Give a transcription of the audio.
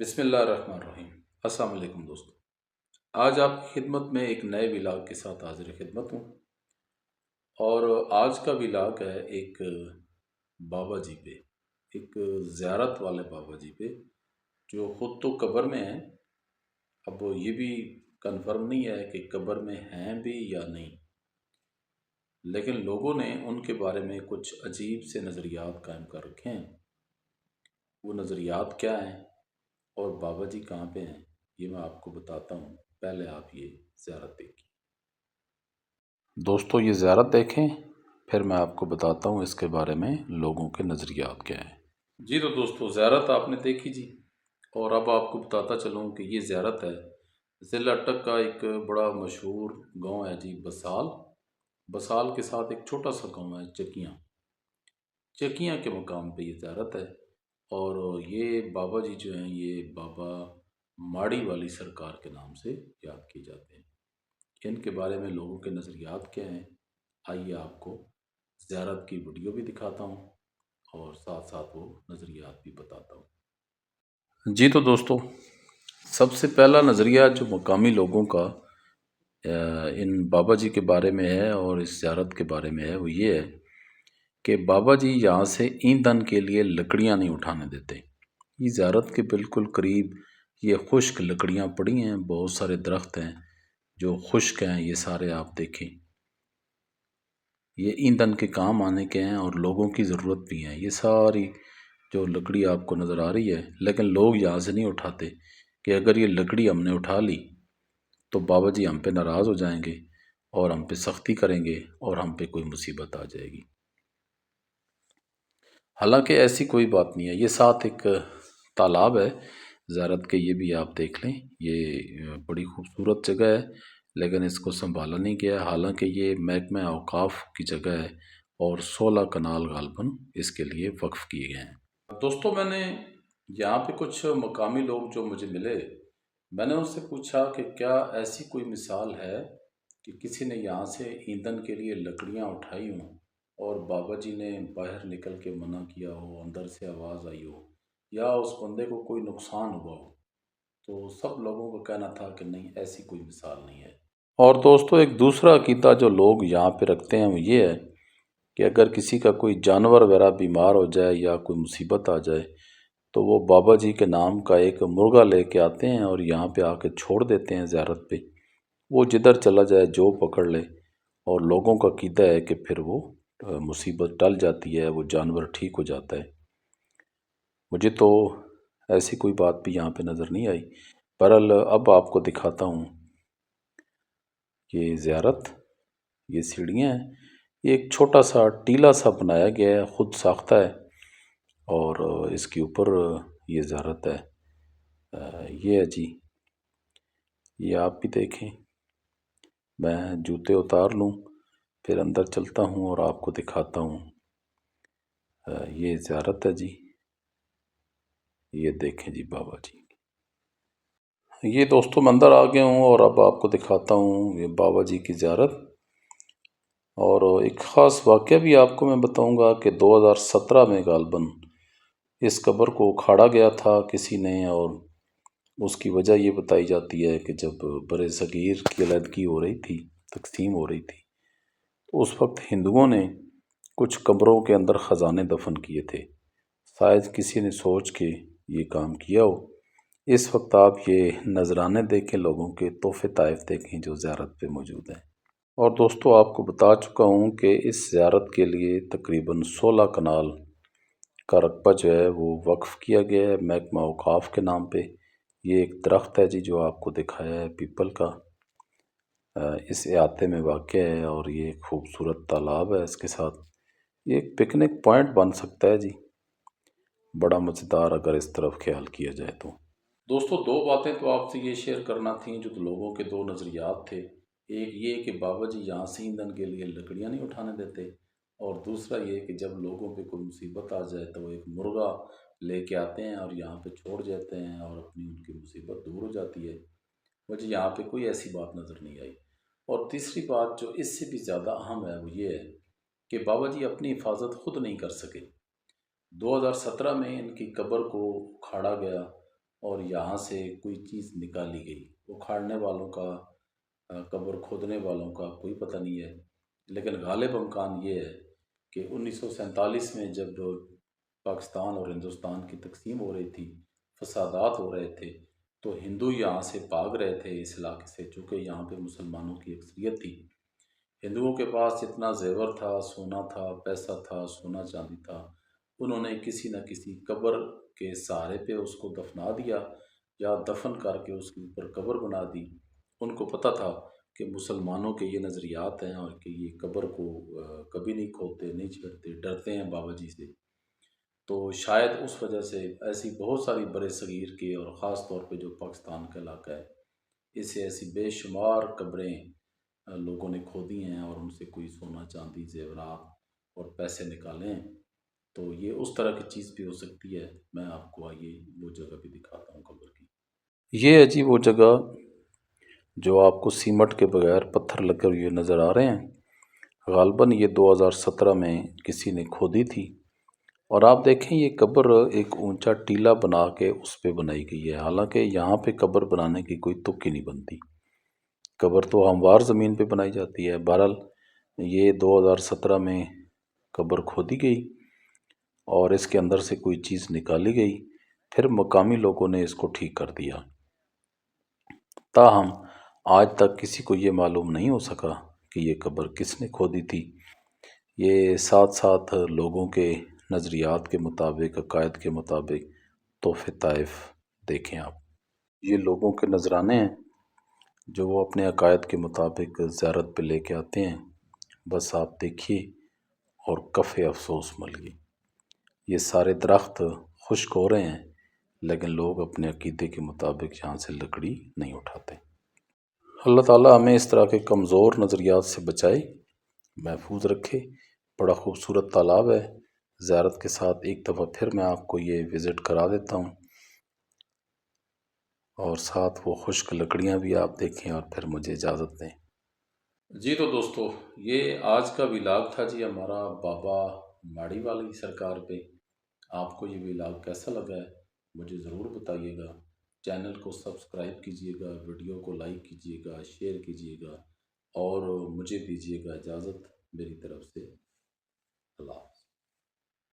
بسم اللہ الرحمن الرحیم۔ السلام علیکم دوستو، آج آپ کی خدمت میں ایک نئے ولاگ کے ساتھ حاضر خدمت ہوں، اور آج کا ولاگ ہے ایک بابا جی پہ، ایک زیارت والے بابا جی پہ جو خود تو قبر میں ہیں۔ اب یہ بھی کنفرم نہیں ہے کہ قبر میں ہیں بھی یا نہیں، لیکن لوگوں نے ان کے بارے میں کچھ عجیب سے نظریات قائم کر رکھے ہیں۔ وہ نظریات کیا ہیں اور بابا جی کہاں پہ ہیں، یہ میں آپ کو بتاتا ہوں۔ پہلے آپ یہ زیارت دیکھیں دوستو، یہ زیارت دیکھیں، پھر میں آپ کو بتاتا ہوں اس کے بارے میں لوگوں کے نظریات کیا ہیں۔ جی تو دوستو، زیارت آپ نے دیکھی جی، اور اب آپ کو بتاتا چلوں کہ یہ زیارت ہے ضلع اٹک کا ایک بڑا مشہور گاؤں ہے جی، بسال کے ساتھ ایک چھوٹا سا گاؤں ہے چکیاں کے مقام پہ یہ زیارت ہے۔ اور یہ بابا جی جو ہیں، یہ بابا ماڑی والی سرکار کے نام سے یاد کیے جاتے ہیں۔ ان کے بارے میں لوگوں کے نظریات کیا ہیں، آئیے آپ کو زیارت کی ویڈیو بھی دکھاتا ہوں اور ساتھ ساتھ وہ نظریات بھی بتاتا ہوں۔ جی تو دوستو، سب سے پہلا نظریہ جو مقامی لوگوں کا ان بابا جی کے بارے میں ہے اور اس زیارت کے بارے میں ہے، وہ یہ ہے کہ بابا جی یہاں سے ایندھن کے لیے لکڑیاں نہیں اٹھانے دیتے۔ یہ زیارت کے بالکل قریب یہ خشک لکڑیاں پڑی ہیں، بہت سارے درخت ہیں جو خشک ہیں، یہ سارے آپ دیکھیں، یہ ایندھن کے کام آنے کے ہیں اور لوگوں کی ضرورت بھی ہیں۔ یہ ساری جو لکڑی آپ کو نظر آ رہی ہے، لیکن لوگ یہاں سے نہیں اٹھاتے کہ اگر یہ لکڑی ہم نے اٹھا لی تو بابا جی ہم پہ ناراض ہو جائیں گے اور ہم پہ سختی کریں گے اور ہم پہ کوئی مصیبت آ جائے گی۔ حالانکہ ایسی کوئی بات نہیں ہے۔ یہ ساتھ ایک تالاب ہے زیارت کے، یہ بھی آپ دیکھ لیں، یہ بڑی خوبصورت جگہ ہے، لیکن اس کو سنبھالا نہیں گیا ہے۔ حالانکہ یہ محکمہ اوقاف کی جگہ ہے اور 16 کنال غالباً اس کے لیے وقف کیے گئے ہیں۔ دوستو، میں نے یہاں پہ کچھ مقامی لوگ جو مجھے ملے، میں نے ان سے پوچھا کہ کیا ایسی کوئی مثال ہے کہ کسی نے یہاں سے ایندھن کے لیے لکڑیاں اٹھائی ہوں اور بابا جی نے باہر نکل کے منع کیا ہو، اندر سے آواز آئی ہو یا اس بندے کو کوئی نقصان ہوا ہو؟ تو سب لوگوں کا کہنا تھا کہ نہیں، ایسی کوئی مثال نہیں ہے۔ اور دوستو، ایک دوسرا عقیدہ جو لوگ یہاں پہ رکھتے ہیں وہ یہ ہے کہ اگر کسی کا کوئی جانور وغیرہ بیمار ہو جائے یا کوئی مصیبت آ جائے تو وہ بابا جی کے نام کا ایک مرغا لے کے آتے ہیں اور یہاں پہ آ کے چھوڑ دیتے ہیں زیارت پہ۔ وہ جدھر چلا جائے، جو پکڑ لے، اور لوگوں کا عقیدہ ہے کہ پھر وہ مصیبت ٹل جاتی ہے، وہ جانور ٹھیک ہو جاتا ہے۔ مجھے تو ایسی کوئی بات بھی یہاں پہ نظر نہیں آئی۔ بہرحال اب آپ کو دکھاتا ہوں یہ زیارت، یہ سیڑھیاں ہیں، یہ ایک چھوٹا سا ٹیلہ سا بنایا گیا ہے، خود ساختہ ہے، اور اس کے اوپر یہ زیارت ہے۔ یہ ہے جی، یہ آپ بھی دیکھیں۔ میں جوتے اتار لوں، پھر اندر چلتا ہوں اور آپ کو دکھاتا ہوں۔ یہ زیارت ہے جی، یہ دیکھیں جی بابا جی۔ یہ دوستوں، میں اندر آ گیا ہوں اور اب آپ کو دکھاتا ہوں یہ بابا جی کی زیارت۔ اور ایک خاص واقعہ بھی آپ کو میں بتاؤں گا کہ 2017 میں غالباً اس قبر کو اکھاڑا گیا تھا کسی نے، اور اس کی وجہ یہ بتائی جاتی ہے کہ جب بر صغیر کی علیحدگی ہو رہی تھی، تقسیم ہو رہی تھی، تو اس وقت ہندوؤں نے کچھ قبروں کے اندر خزانے دفن کیے تھے۔ شاید کسی نے سوچ کے یہ کام کیا ہو۔ اس وقت آپ یہ نذرانے دیکھیں، لوگوں کے تحفے طائف دیکھیں جو زیارت پہ موجود ہیں۔ اور دوستو، آپ کو بتا چکا ہوں کہ اس زیارت کے لیے تقریباً 16 کنال کا رقبہ جو ہے وہ وقف کیا گیا ہے محکمہ اوقاف کے نام پہ۔ یہ ایک درخت ہے جی جو آپ کو دکھایا ہے، پیپل کا، اس احاطے میں واقع ہے، اور یہ ایک خوبصورت تالاب ہے اس کے ساتھ۔ یہ ایک پکنک پوائنٹ بن سکتا ہے جی، بڑا مزیدار اگر اس طرف خیال کیا جائے تو۔ دوستو، دو باتیں تو آپ سے یہ شیئر کرنا تھیں جو لوگوں کے دو نظریات تھے۔ ایک یہ کہ بابا جی یہاں سے ایندھن کے لیے لکڑیاں نہیں اٹھانے دیتے، اور دوسرا یہ کہ جب لوگوں پہ کوئی مصیبت آ جائے تو وہ ایک مرغا لے کے آتے ہیں اور یہاں پہ چھوڑ جاتے ہیں اور اپنی ان کی مصیبت دور ہو جاتی ہے۔ مجھے یہاں پہ کوئی ایسی بات نظر نہیں آئی۔ اور تیسری بات جو اس سے بھی زیادہ اہم ہے وہ یہ ہے کہ بابا جی اپنی حفاظت خود نہیں کر سکے۔ 2017 میں ان کی قبر کو اکھاڑا گیا اور یہاں سے کوئی چیز نکالی گئی۔ اکھاڑنے والوں کا، قبر کھودنے والوں کا کوئی پتہ نہیں ہے، لیکن غالب امکان یہ ہے کہ 1947 میں جب پاکستان اور ہندوستان کی تقسیم ہو رہی تھی، فسادات ہو رہے تھے، تو ہندو یہاں سے بھاگ رہے تھے اس علاقے سے، چونکہ یہاں پہ مسلمانوں کی اکثریت تھی۔ ہندوؤں کے پاس جتنا زیور تھا، سونا تھا، پیسہ تھا، سونا چاندی تھا، انہوں نے کسی نہ کسی قبر کے سہارے پہ اس کو دفنا دیا، یا دفن کر کے اس کے اوپر قبر بنا دی۔ ان کو پتہ تھا کہ مسلمانوں کے یہ نظریات ہیں اور کہ یہ قبر کو کبھی نہیں کھودتے، نہیں چھیڑتے، ڈرتے ہیں بابا جی سے۔ تو شاید اس وجہ سے ایسی بہت ساری برِ صغیر کے، اور خاص طور پہ جو پاکستان کا علاقہ ہے، اس سے ایسی بے شمار قبریں لوگوں نے کھودی ہیں، اور ان سے کوئی سونا چاندی زیورات اور پیسے نکالے ہیں۔ تو یہ اس طرح کی چیز بھی ہو سکتی ہے۔ میں آپ کو آئیے وہ جگہ بھی دکھاتا ہوں قبر کی۔ یہ ہے جی وہ جگہ جو آپ کو سیمٹ کے بغیر پتھر لگے ہوئے نظر آ رہے ہیں۔ غالباً یہ 2017 میں کسی نے کھودی تھی، اور آپ دیکھیں یہ قبر ایک اونچا ٹیلہ بنا کے اس پہ بنائی گئی ہے، حالانکہ یہاں پہ قبر بنانے کی کوئی تک ہی نہیں بنتی۔ قبر تو ہموار زمین پہ بنائی جاتی ہے۔ بہرحال یہ 2017 میں قبر کھودی گئی، اور اس کے اندر سے کوئی چیز نکالی گئی، پھر مقامی لوگوں نے اس کو ٹھیک کر دیا۔ تاہم آج تک کسی کو یہ معلوم نہیں ہو سکا کہ یہ قبر کس نے کھودی تھی۔ یہ ساتھ ساتھ لوگوں کے نظریات کے مطابق، عقائد کے مطابق تحفہ طائف دیکھیں آپ۔ یہ لوگوں کے نذرانے ہیں جو وہ اپنے عقائد کے مطابق زیارت پہ لے کے آتے ہیں۔ بس آپ دیکھیے اور کف افسوس ملیے، یہ سارے درخت خشک ہو رہے ہیں، لیکن لوگ اپنے عقیدے کے مطابق یہاں سے لکڑی نہیں اٹھاتے۔ اللہ تعالیٰ ہمیں اس طرح کے کمزور نظریات سے بچائے، محفوظ رکھے۔ بڑا خوبصورت تالاب ہے، زیارت کے ساتھ ایک دفعہ پھر میں آپ کو یہ وزٹ کرا دیتا ہوں، اور ساتھ وہ خشک لکڑیاں بھی آپ دیکھیں، اور پھر مجھے اجازت دیں۔ جی تو دوستو، یہ آج کا ولاگ تھا جی ہمارا بابا ماڑی والی سرکار پہ۔ آپ کو یہ ولاگ کیسا لگا ہے مجھے ضرور بتائیے گا۔ چینل کو سبسکرائب کیجئے گا، ویڈیو کو لائک کیجئے گا، شیئر کیجئے گا، اور مجھے دیجئے گا اجازت میری طرف سے۔ اللہ حافظ۔